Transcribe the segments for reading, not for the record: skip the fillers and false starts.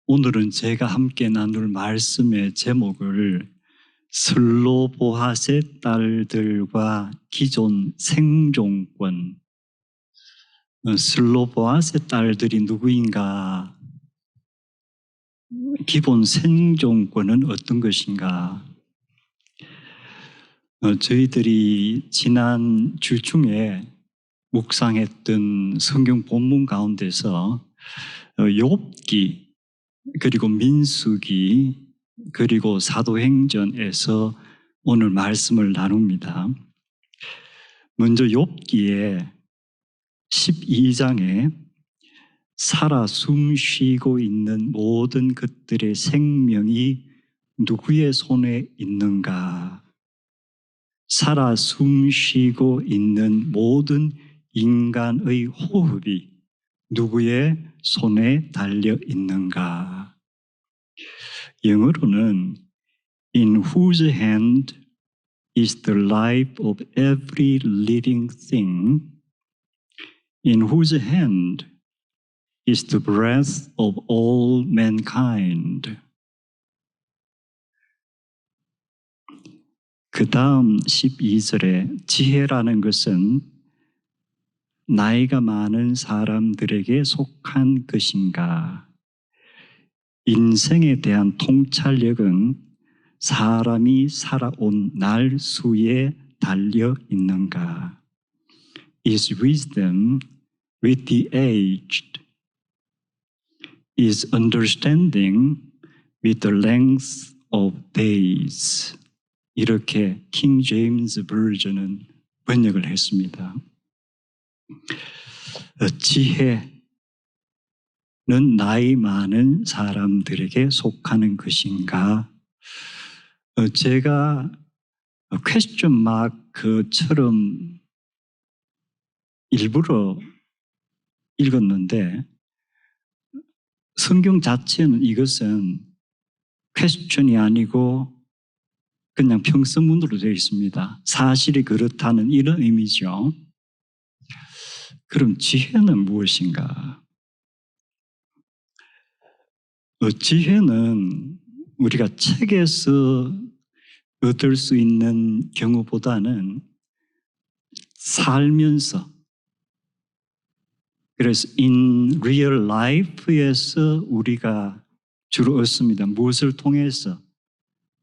오늘은 제가 함께 나눌 말씀의 제목을 슬로보핫의 딸들과 기존 생존권. 슬로보핫의 딸들이 누구인가? 기본 생존권은 어떤 것인가? 저희들이 지난 주 중에 묵상했던 성경 본문 가운데서 욥기 그리고 민수기 그리고 사도행전에서 오늘 말씀을 나눕니다. 먼저 욥기의 12장에 살아 숨쉬고 있는 모든 것들의 생명이 누구의 손에 있는가? 살아 숨쉬고 있는 모든 인간의 호흡이 누구의 손에 달려 있는가? 영어로는 In whose hand is the life of every living thing? In whose hand is the breath of all mankind? 그 다음 12절에 지혜라는 것은 나이가 많은 사람들에게 속한 것인가? 인생에 대한 통찰력은 사람이 살아온 날 수에 달려 있는가? Is wisdom with the aged? Is understanding with the length of days? 이렇게 킹 제임스 버전은 번역을 했습니다. 지혜는 나이 많은 사람들에게 속하는 것인가? 제가 퀘스천 마크처럼 일부러 읽었는데 성경 자체는 이것은 퀘스천이 아니고 그냥 평서문으로 되어 있습니다. 사실이 그렇다는 이런 의미죠. 그럼 지혜는 무엇인가? 지혜는 우리가 책에서 얻을 수 있는 경우보다는 살면서, 그래서 in real life에서 우리가 주로 얻습니다. 무엇을 통해서?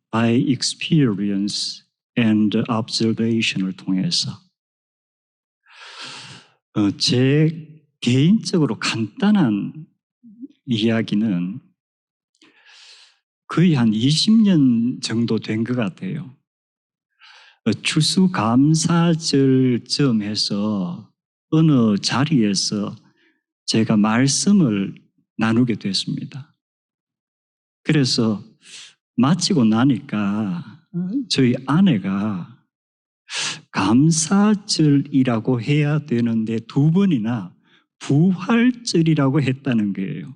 By experience and observation을 통해서. 제 개인적으로 간단한 이야기는 거의 한 20년 정도 된 것 같아요. 추수감사절쯤에서 어느 자리에서 제가 말씀을 나누게 됐습니다. 그래서 마치고 나니까 저희 아내가 감사절이라고 해야 되는데 2번이나 부활절이라고 했다는 거예요.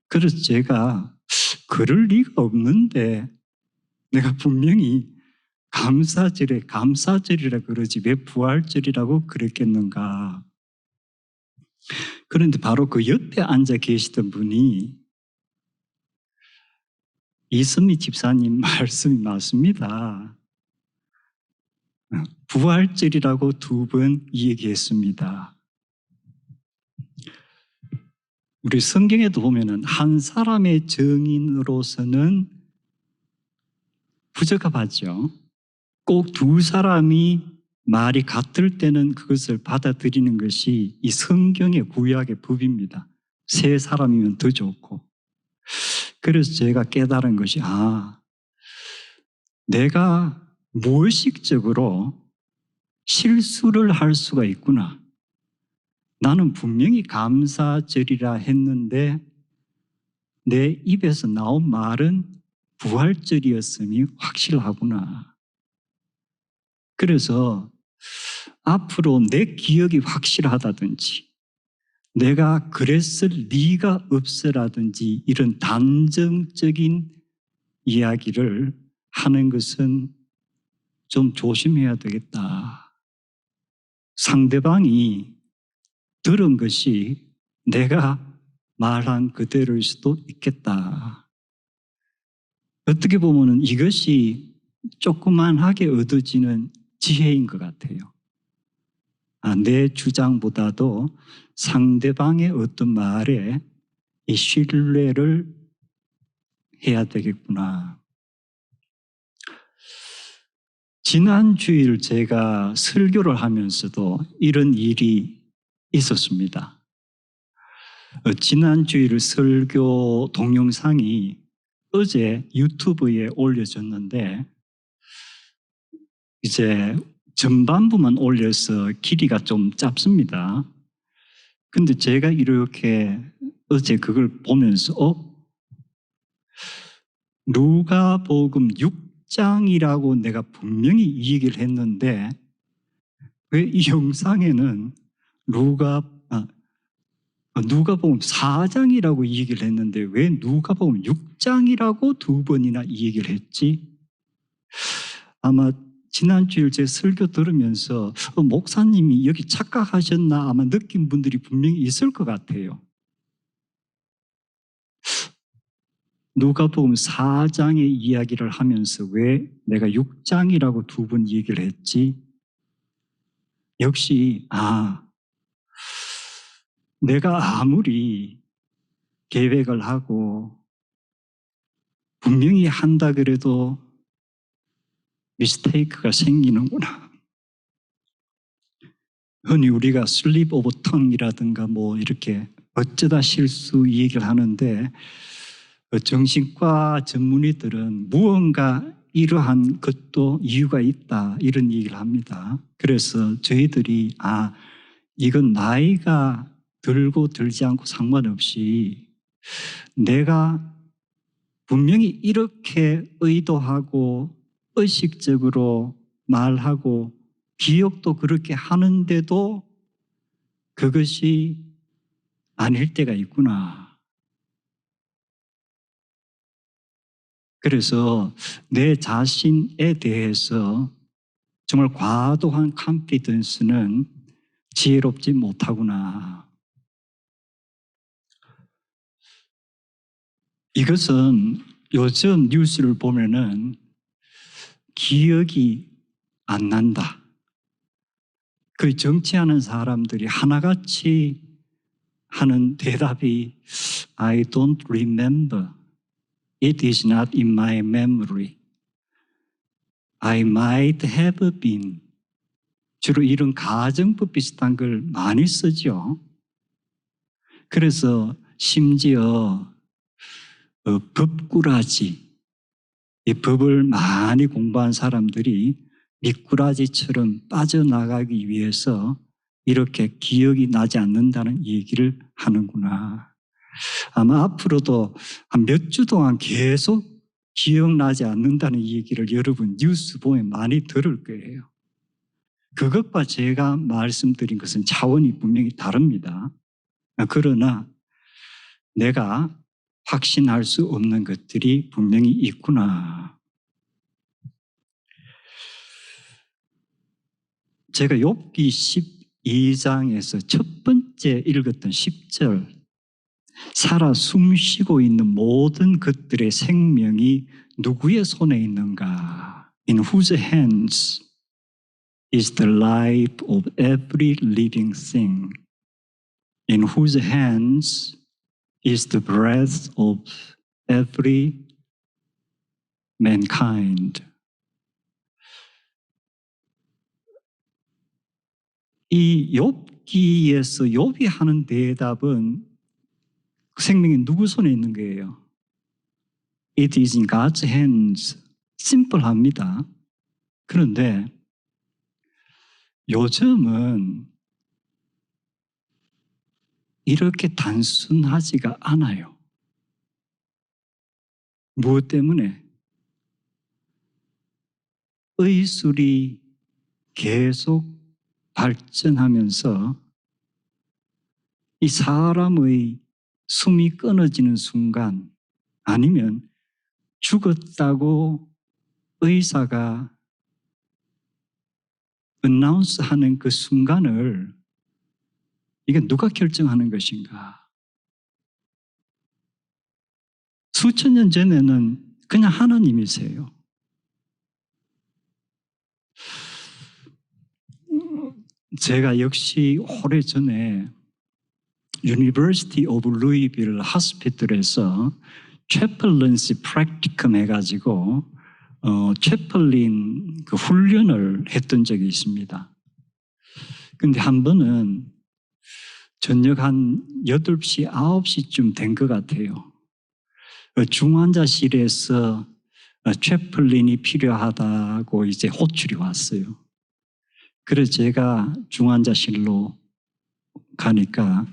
그래서 제가 그럴 리가 없는데 내가 분명히 감사절에 감사절이라 그러지 왜 부활절이라고 그랬겠는가. 그런데 바로 그 옆에 앉아 계시던 분이 이선미 집사님 말씀이 맞습니다. 부활절이라고 2번 얘기했습니다. 우리 성경에도 보면은 한 사람의 증인으로서는 부적합하죠. 꼭 2사람이 말이 같을 때는 그것을 받아들이는 것이 이 성경의 구약의 법입니다. 3사람이면 더 좋고. 그래서 제가 깨달은 것이 내가 무의식적으로 실수를 할 수가 있구나. 나는 분명히 감사절이라 했는데 내 입에서 나온 말은 부활절이었음이 확실하구나. 그래서 앞으로 내 기억이 확실하다든지 내가 그랬을 리가 없어라든지 이런 단정적인 이야기를 하는 것은 좀 조심해야 되겠다. 상대방이 들은 것이 내가 말한 그대로일 수도 있겠다. 어떻게 보면 이것이 조그만하게 얻어지는 지혜인 것 같아요. 내 주장보다도 상대방의 어떤 말에 이 신뢰를 해야 되겠구나. 지난 주일 제가 설교를 하면서도 이런 일이 있었습니다. 지난 주일 설교 동영상이 어제 유튜브에 올려졌는데 이제 전반부만 올려서 길이가 좀 짧습니다. 근데 제가 이렇게 어제 그걸 보면서 누가복음 6장이라고 내가 분명히 이 얘기를 했는데 왜 이 영상에는 누가복음 4장이라고 이 얘기를 했는데 왜 누가복음 6장이라고 두 번이나 이 얘기를 했지? 아마 지난 주일 제 설교 들으면서 목사님이 여기 착각하셨나 아마 느낀 분들이 분명히 있을 것 같아요. 누가복음 4장의 이야기를 하면서 왜 내가 6장이라고 두 번 얘기를 했지? 역시 내가 아무리 계획을 하고 분명히 한다 그래도 미스테이크가 생기는구나. 흔히 우리가 슬립 오브 텅이라든가 뭐 이렇게 어쩌다 실수 이 얘기를 하는데 정신과 전문의들은 무언가 이러한 것도 이유가 있다 이런 얘기를 합니다. 그래서 저희들이 이건 나이가 들고 들지 않고 상관없이 내가 분명히 이렇게 의도하고 의식적으로 말하고 기억도 그렇게 하는데도 그것이 아닐 때가 있구나. 그래서 내 자신에 대해서 정말 과도한 컨피던스는 지혜롭지 못하구나. 이것은 요즘 뉴스를 보면은 기억이 안 난다. 그 정치하는 사람들이 하나같이 하는 대답이 I don't remember. It is not in my memory. I might have been. 주로 이런 가정법 비슷한 걸 많이 쓰죠. 그래서 심지어 법꾸라지, 이 법을 많이 공부한 사람들이 미꾸라지처럼 빠져나가기 위해서 이렇게 기억이 나지 않는다는 얘기를 하는구나. 아마 앞으로도 한 몇 주 동안 계속 기억나지 않는다는 얘기를 여러분 뉴스 보면 많이 들을 거예요. 그것과 제가 말씀드린 것은 차원이 분명히 다릅니다. 그러나 내가 확신할 수 없는 것들이 분명히 있구나. 제가 욥기 12장에서 첫 번째 읽었던 10절 살아 숨쉬고 있는 모든 것들의 생명이 누구의 손에 있는가? In whose hands is the life of every living thing? In whose hands is the breath of every mankind? 이 욥기에서 욥이 하는 대답은 그 생명이 누구 손에 있는 거예요? It is in God's hands. 심플합니다. 그런데 요즘은 이렇게 단순하지가 않아요. 무엇 때문에? 의술이 계속 발전하면서 이 사람의 숨이 끊어지는 순간 아니면 죽었다고 의사가 어나운스 하는 그 순간을 이게 누가 결정하는 것인가? 수천 년 전에는 그냥 하나님이세요. 제가 역시 오래전에 University of Louisville Hospital에서 채플런시 프랙티컴 해가지고 채플린 그 훈련을 했던 적이 있습니다. 근데 한 번은 저녁 한 8시, 9시쯤 된 것 같아요. 중환자실에서 채플린이 필요하다고 이제 호출이 왔어요. 그래서 제가 중환자실로 가니까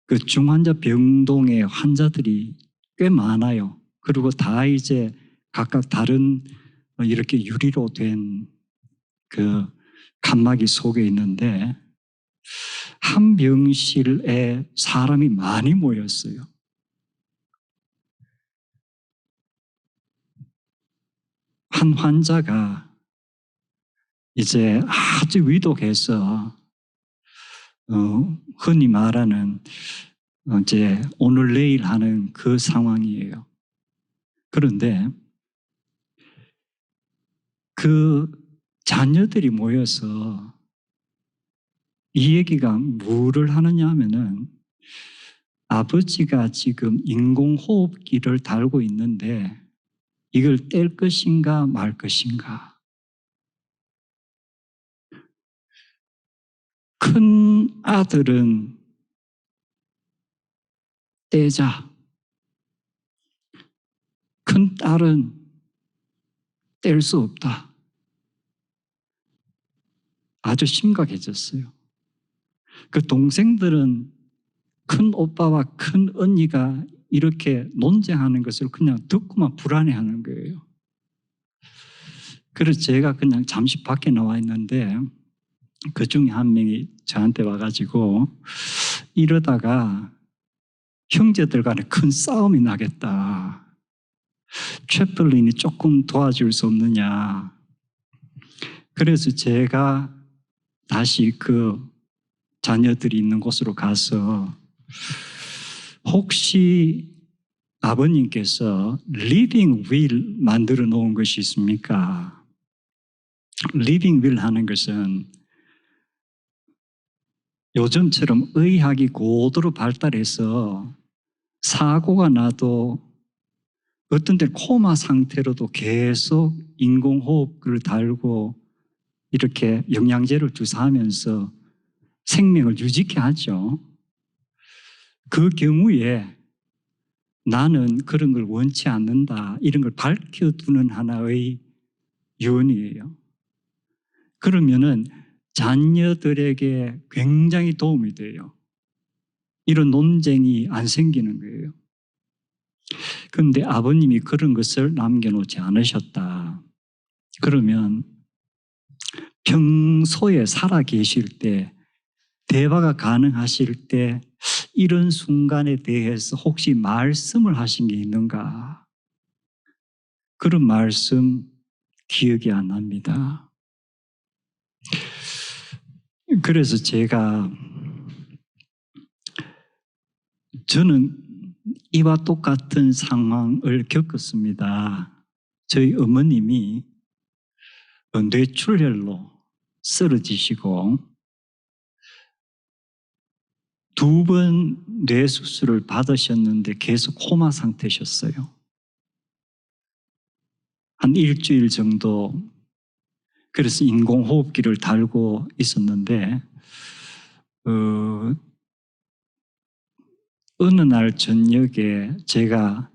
그 중환자 병동에 환자들이 꽤 많아요. 그리고 다 이제 각각 다른 이렇게 유리로 된 그 칸막이 속에 있는데 한 병실에 사람이 많이 모였어요. 한 환자가 이제 아주 위독해서 흔히 말하는 이제 오늘 내일 하는 그 상황이에요. 그런데 그 자녀들이 모여서 이 얘기가 뭐를 하느냐 하면은 아버지가 지금 인공호흡기를 달고 있는데 이걸 뗄 것인가 말 것인가. 큰 아들은 떼자. 큰 딸은 뗄 수 없다. 아주 심각해졌어요. 그 동생들은 큰 오빠와 큰 언니가 이렇게 논쟁하는 것을 그냥 듣고만 불안해하는 거예요. 그래서 제가 그냥 잠시 밖에 나와 있는데 그 중에 한 명이 저한테 와가지고 이러다가 형제들 간에 큰 싸움이 나겠다. 채플린이 조금 도와줄 수 없느냐. 그래서 제가 다시 그 자녀들이 있는 곳으로 가서 혹시 아버님께서 리빙 윌 만들어 놓은 것이 있습니까? 리빙 윌 하는 것은 요즘처럼 의학이 고도로 발달해서 사고가 나도 어떤 때 코마 상태로도 계속 인공호흡을 달고 이렇게 영양제를 주사하면서 생명을 유지케 하죠. 그 경우에 나는 그런 걸 원치 않는다. 이런 걸 밝혀두는 하나의 요원이에요. 그러면은 자녀들에게 굉장히 도움이 돼요. 이런 논쟁이 안 생기는 거예요. 그런데 아버님이 그런 것을 남겨놓지 않으셨다. 그러면 평소에 살아 계실 때 대화가 가능하실 때 이런 순간에 대해서 혹시 말씀을 하신 게 있는가? 그런 말씀 기억이 안 납니다. 그래서 저는 이와 똑같은 상황을 겪었습니다. 저희 어머님이 뇌출혈로 쓰러지시고 2번 뇌수술을 받으셨는데 계속 코마 상태셨어요. 한 일주일 정도 그래서 인공호흡기를 달고 있었는데 어느 날 저녁에 제가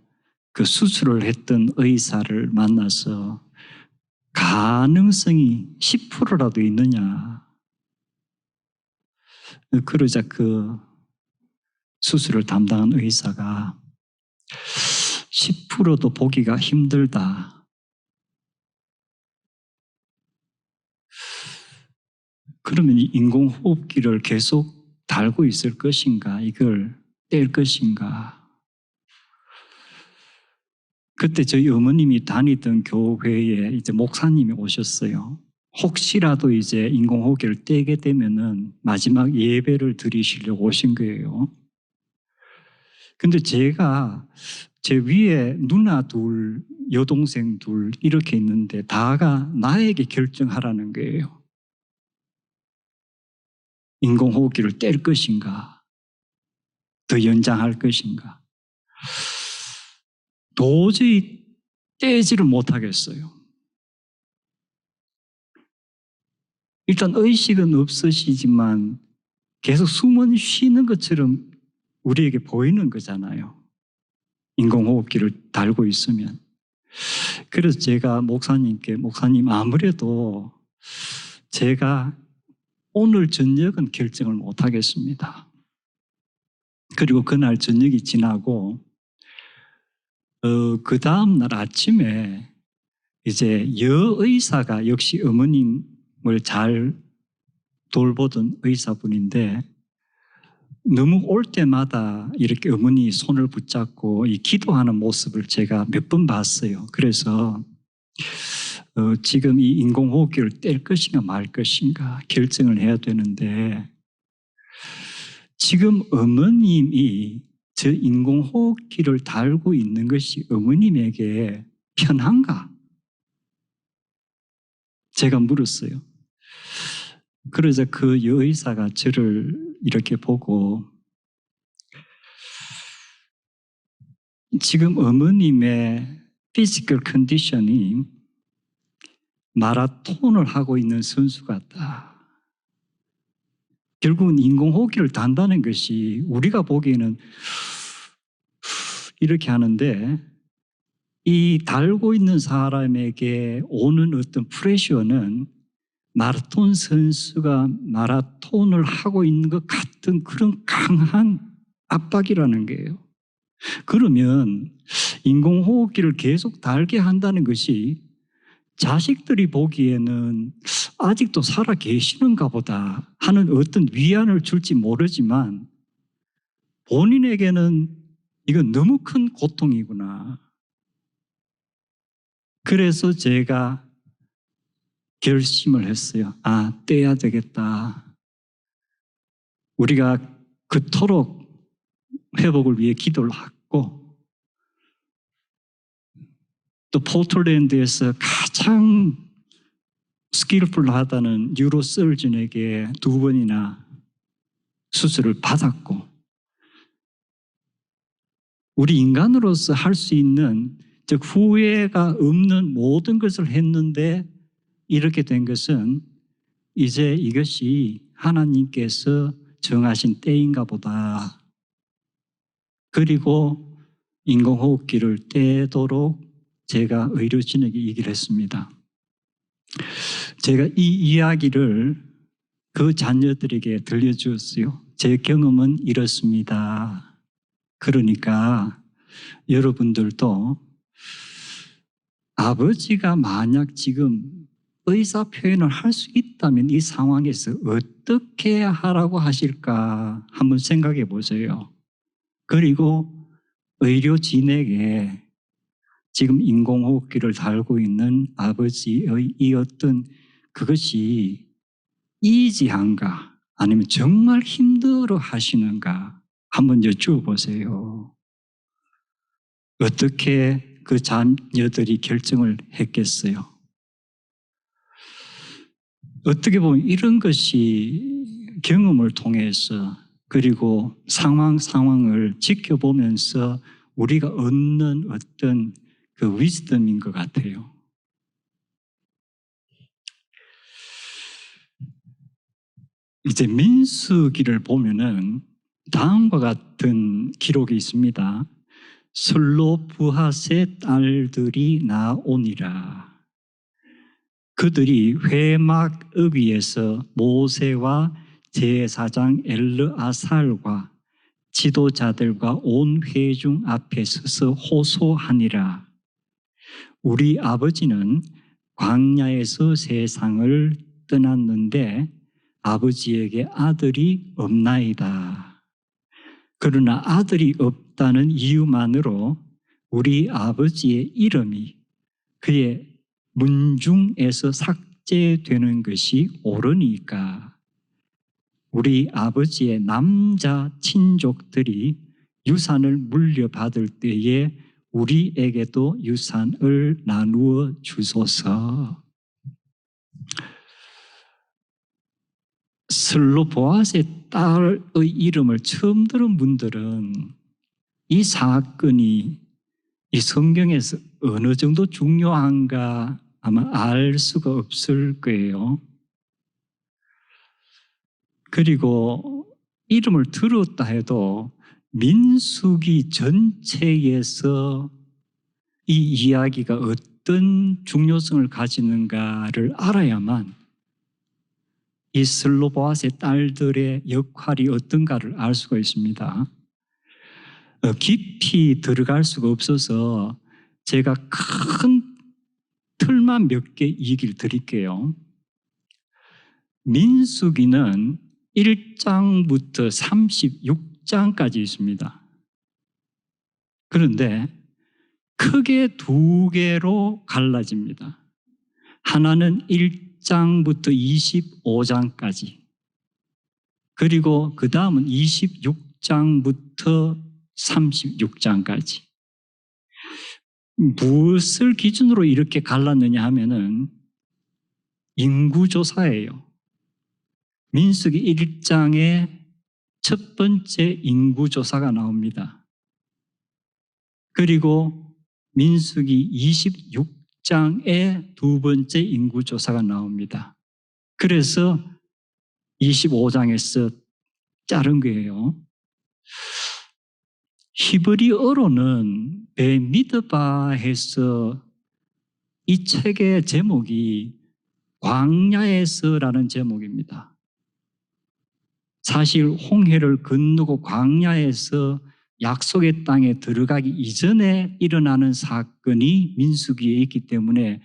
그 수술을 했던 의사를 만나서 가능성이 10%라도 있느냐. 그러자 그 수술을 담당한 의사가 10%도 보기가 힘들다. 그러면 인공호흡기를 계속 달고 있을 것인가? 이걸 뗄 것인가? 그때 저희 어머님이 다니던 교회에 이제 목사님이 오셨어요. 혹시라도 이제 인공호흡기를 떼게 되면은 마지막 예배를 드리시려고 오신 거예요. 근데 제가 제 위에 누나 둘, 여동생 둘 이렇게 있는데 다가 나에게 결정하라는 거예요. 인공호흡기를 뗄 것인가, 더 연장할 것인가. 도저히 떼지를 못하겠어요. 일단 의식은 없으시지만 계속 숨은 쉬는 것처럼 우리에게 보이는 거잖아요. 인공호흡기를 달고 있으면. 그래서 제가 목사님께, 목사님 아무래도 제가 오늘 저녁은 결정을 못 하겠습니다. 그리고 그날 저녁이 지나고 그 다음날 아침에 이제 여의사가 역시 어머님을 잘 돌보던 의사분인데 너무 올 때마다 이렇게 어머니 손을 붙잡고 이 기도하는 모습을 제가 몇 번 봤어요. 그래서 지금 이 인공호흡기를 뗄 것인가 말 것인가 결정을 해야 되는데 지금 어머님이 저 인공호흡기를 달고 있는 것이 어머님에게 편한가? 제가 물었어요. 그러자 그 여의사가 저를 이렇게 보고 지금 어머님의 피지컬 컨디션이 마라톤을 하고 있는 선수 같다. 결국은 인공호흡기를 단다는 것이 우리가 보기에는 이렇게 하는데 이 달고 있는 사람에게 오는 어떤 프레셔는 마라톤 선수가 마라톤을 하고 있는 것 같은 그런 강한 압박이라는 거예요. 그러면 인공호흡기를 계속 달게 한다는 것이 자식들이 보기에는 아직도 살아 계시는가 보다 하는 어떤 위안을 줄지 모르지만 본인에게는 이건 너무 큰 고통이구나. 그래서 제가 결심을 했어요. 아, 떼야 되겠다. 우리가 그토록 회복을 위해 기도를 했고 또 포틀랜드에서 가장 스킬풀하다는 뉴로서전에게 2번이나 수술을 받았고 우리 인간으로서 할 수 있는 즉 후회가 없는 모든 것을 했는데 이렇게 된 것은 이제 이것이 하나님께서 정하신 때인가 보다. 그리고 인공호흡기를 떼도록 제가 의료진에게 얘기를 했습니다. 제가 이 이야기를 그 자녀들에게 들려주었어요. 제 경험은 이렇습니다. 그러니까 여러분들도 아버지가 만약 지금 의사 표현을 할 수 있다면 이 상황에서 어떻게 하라고 하실까 한번 생각해 보세요. 그리고 의료진에게 지금 인공호흡기를 달고 있는 아버지의 이 어떤 그것이 이지한가 아니면 정말 힘들어 하시는가 한번 여쭈어보세요. 어떻게 그 자녀들이 결정을 했겠어요? 어떻게 보면 이런 것이 경험을 통해서 그리고 상황을 지켜보면서 우리가 얻는 어떤 그 위즈덤인 것 같아요. 이제 민수기를 보면은 다음과 같은 기록이 있습니다. 슬로브핫의 딸들이 나오니라. 그들이 회막 위에서 모세와 제사장 엘르아살과 지도자들과 온 회중 앞에 서서 호소하니라. 우리 아버지는 광야에서 세상을 떠났는데 아버지에게 아들이 없나이다. 그러나 아들이 없다는 이유만으로 우리 아버지의 이름이 그의 문중에서 삭제되는 것이 옳으니까 우리 아버지의 남자 친족들이 유산을 물려받을 때에 우리에게도 유산을 나누어 주소서. 슬로보아스의 딸의 이름을 처음 들은 분들은 이 사건이 이 성경에서 어느 정도 중요한가 아마 알 수가 없을 거예요. 그리고 이름을 들었다 해도 민수기 전체에서 이 이야기가 어떤 중요성을 가지는가를 알아야만 이 슬로보아스의 딸들의 역할이 어떤가를 알 수가 있습니다. 깊이 들어갈 수가 없어서 제가 큰 틀만 몇 개 얘기를 드릴게요. 민수기는 1장부터 36장까지 있습니다. 그런데 크게 두 개로 갈라집니다. 하나는 1장부터 25장까지, 그리고 그 다음은 26장부터 36장까지. 무엇을 기준으로 이렇게 갈랐느냐 하면은 인구조사예요. 민수기 1장에 첫 번째 인구조사가 나옵니다. 그리고 민수기 26장에 두 번째 인구조사가 나옵니다. 그래서 25장에서 자른 거예요. 히브리어로는 베미드바에서 이 책의 제목이 광야에서라는 제목입니다. 사실 홍해를 건너고 광야에서 약속의 땅에 들어가기 이전에 일어나는 사건이 민수기에 있기 때문에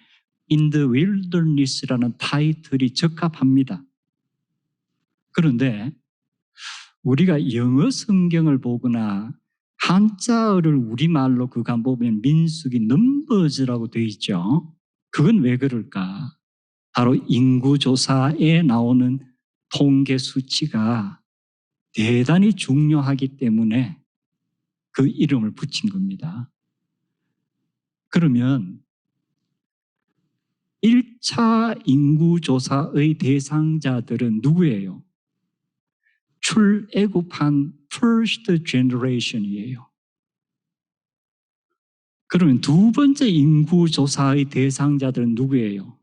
In the Wilderness라는 타이틀이 적합합니다. 그런데 우리가 영어 성경을 보거나 한자어를 우리말로 그가 보면 민수기 넘버즈라고 되어 있죠. 그건 왜 그럴까? 바로 인구조사에 나오는 통계 수치가 대단히 중요하기 때문에 그 이름을 붙인 겁니다. 그러면 1차 인구조사의 대상자들은 누구예요? 출애굽한 first generation이에요. 그러면 두 번째 인구조사의 대상자들은 누구예요?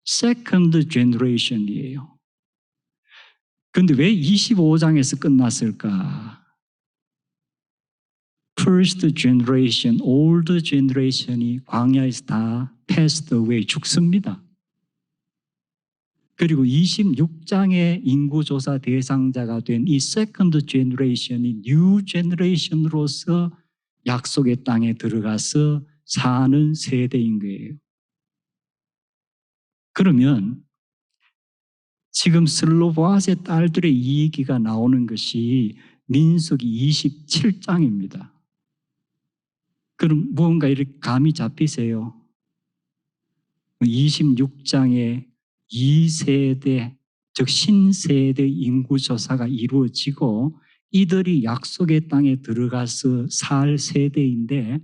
second generation이에요. 그런데 왜 25장에서 끝났을까? first generation, old generation이 광야에서 다 passed away, 죽습니다. 그리고 26장의 인구조사 대상자가 된 이 second generation이 new generation으로서 약속의 땅에 들어가서 사는 세대인 거예요. 그러면 지금 슬로보아스의 딸들의 이 얘기가 나오는 것이 민수기 27장입니다. 그럼 무언가 이렇게 감이 잡히세요? 26장에 2세대, 즉 신세대 인구조사가 이루어지고 이들이 약속의 땅에 들어가서 살 세대인데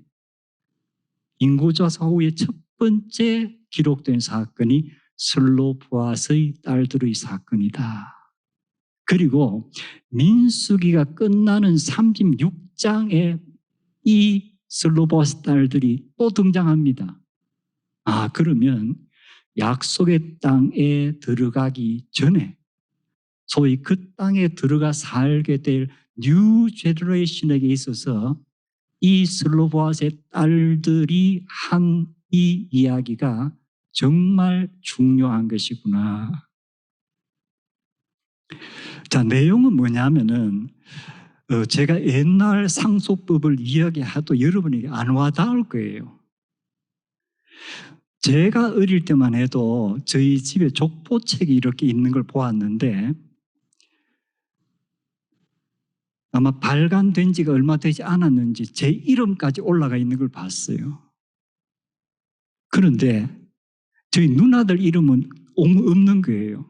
인구조사 후에 첫 번째 기록된 사건이 슬로보아스의 딸들의 사건이다. 그리고 민수기가 끝나는 36장에 이 슬로보아스 딸들이 또 등장합니다. 그러면 약속의 땅에 들어가기 전에 소위 그 땅에 들어가 살게 될 뉴 제너레이션에게 있어서 이 슬로보아스의 딸들이 한 이 이야기가 정말 중요한 것이구나. 자, 내용은 뭐냐면은 제가 옛날 상속법을 이야기해도 여러분에게 안 와닿을 거예요. 제가 어릴 때만 해도 저희 집에 족보책이 이렇게 있는 걸 보았는데 아마 발간된 지가 얼마 되지 않았는지 제 이름까지 올라가 있는 걸 봤어요. 그런데 저희 누나들 이름은 없는 거예요.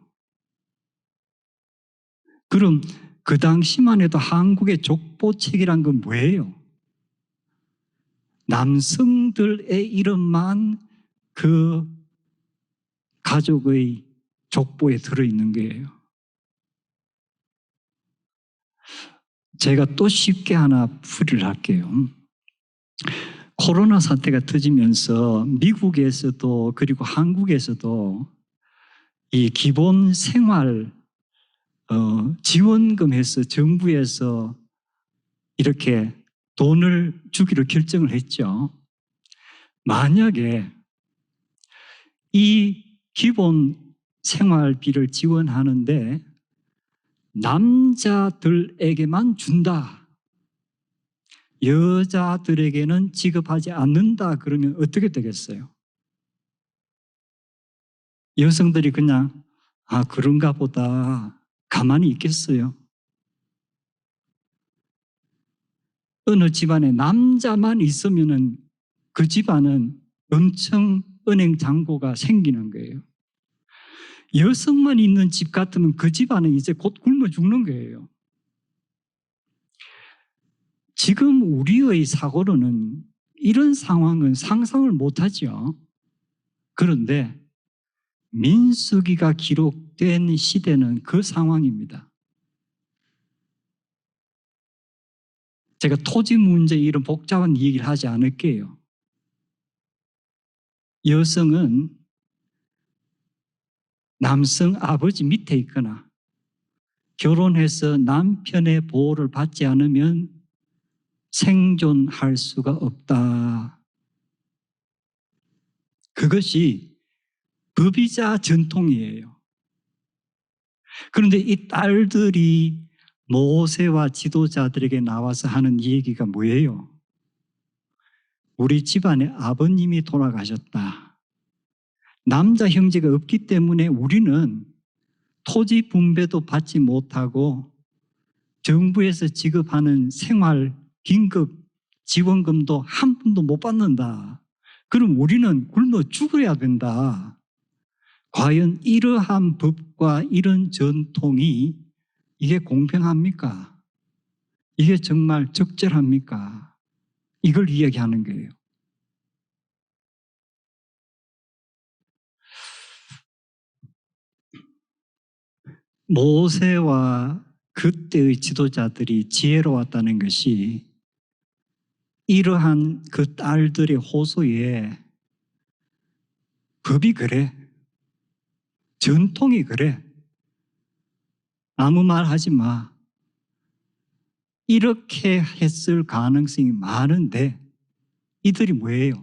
그럼 그 당시만 해도 한국의 족보책이란 건 뭐예요? 남성들의 이름만 그 가족의 족보에 들어있는 거예요. 제가 또 쉽게 하나 풀이를 할게요. 코로나 사태가 터지면서 미국에서도 그리고 한국에서도 이 기본 생활 지원금에서 정부에서 이렇게 돈을 주기로 결정을 했죠. 만약에 이 기본 생활비를 지원하는데 남자들에게만 준다, 여자들에게는 지급하지 않는다 그러면 어떻게 되겠어요? 여성들이 그냥 그런가 보다 가만히 있겠어요? 어느 집안에 남자만 있으면은 그 집안은 엄청 은행 잔고가 생기는 거예요. 여성만 있는 집 같으면 그 집안은 이제 곧 굶어 죽는 거예요. 지금 우리의 사고로는 이런 상황은 상상을 못하죠. 그런데 민수기가 기록된 시대는 그 상황입니다. 제가 토지 문제 이런 복잡한 얘기를 하지 않을게요. 여성은 남성 아버지 밑에 있거나 결혼해서 남편의 보호를 받지 않으면 생존할 수가 없다. 그것이 법이자 전통이에요. 그런데 이 딸들이 모세와 지도자들에게 나와서 하는 얘기가 뭐예요? 우리 집안에 아버님이 돌아가셨다. 남자 형제가 없기 때문에 우리는 토지 분배도 받지 못하고 정부에서 지급하는 생활 긴급 지원금도 한 푼도 못 받는다. 그럼 우리는 굶어 죽어야 된다. 과연 이러한 법과 이런 전통이 이게 공평합니까? 이게 정말 적절합니까? 이걸 이야기하는 거예요. 모세와 그때의 지도자들이 지혜로웠다는 것이 이러한 그 딸들의 호소에 법이 그래, 전통이 그래, 아무 말 하지 마, 이렇게 했을 가능성이 많은데 이들이 뭐예요?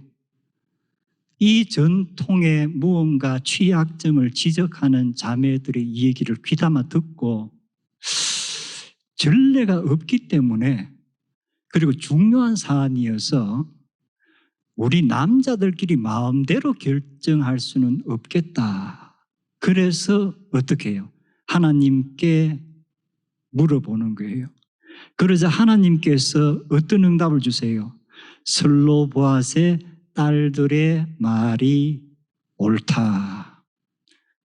이 전통의 무언가 취약점을 지적하는 자매들의 이 얘기를 귀담아 듣고 전례가 없기 때문에, 그리고 중요한 사안이어서 우리 남자들끼리 마음대로 결정할 수는 없겠다. 그래서 어떻게 해요? 하나님께 물어보는 거예요. 그러자 하나님께서 어떤 응답을 주세요? 슬로보앗의 딸들의 말이 옳다.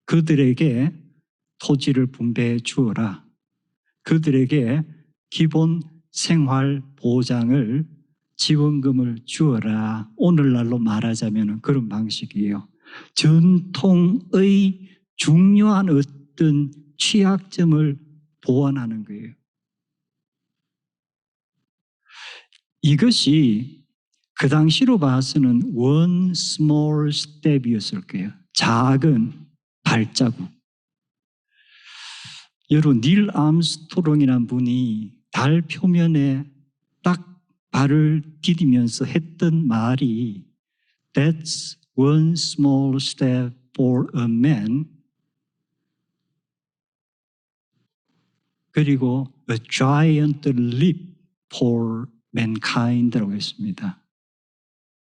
그들에게 토지를 분배해 주어라. 그들에게 기본 생활 보장을, 지원금을 주어라. 오늘날로 말하자면 그런 방식이에요. 전통의 중요한 어떤 취약점을 보완하는 거예요. 이것이 그 당시로 봐서는 one small step이었을 거예요. 작은 발자국. 여러분, 닐 암스트롱이라는 분이 달 표면에 딱 발을 디디면서 했던 말이 That's one small step for a man, 그리고 a giant leap for mankind라고 했습니다.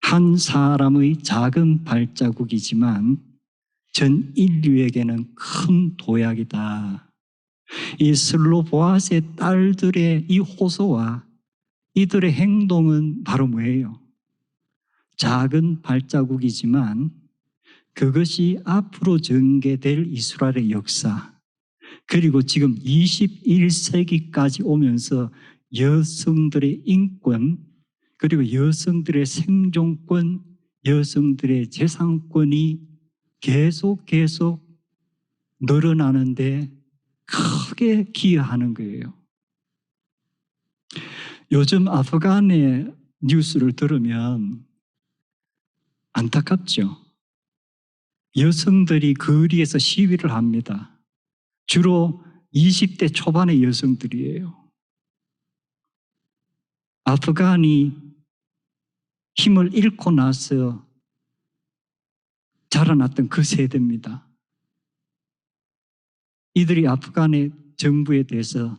한 사람의 작은 발자국이지만 전 인류에게는 큰 도약이다. 이 슬로보앗의 딸들의 이 호소와 이들의 행동은 바로 뭐예요? 작은 발자국이지만 그것이 앞으로 전개될 이스라엘의 역사, 그리고 지금 21세기까지 오면서 여성들의 인권, 그리고 여성들의 생존권, 여성들의 재산권이 계속 늘어나는데 크게 기여하는 거예요. 요즘 아프간의 뉴스를 들으면 안타깝죠. 여성들이 거리에서 시위를 합니다. 주로 20대 초반의 여성들이에요. 아프간이 힘을 잃고 나서 자라났던 그 세대입니다. 이들이 아프간의 정부에 대해서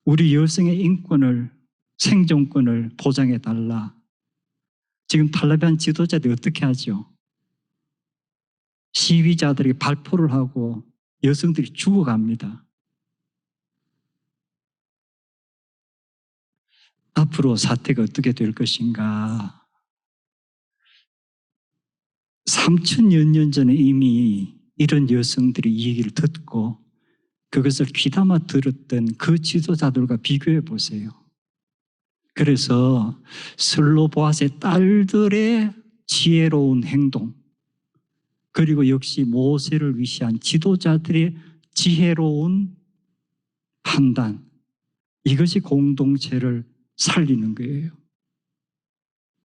우리 여성의 인권을, 생존권을 보장해달라. 지금 탈레반 지도자들이 어떻게 하죠? 시위자들이 발포를 하고 여성들이 죽어갑니다. 앞으로 사태가 어떻게 될 것인가? 3000여 년 전에 이미 이런 여성들이 이 얘기를 듣고 그것을 귀담아 들었던 그 지도자들과 비교해 보세요. 그래서 슬로보아스의 딸들의 지혜로운 행동, 그리고 역시 모세를 위시한 지도자들의 지혜로운 판단, 이것이 공동체를 살리는 거예요.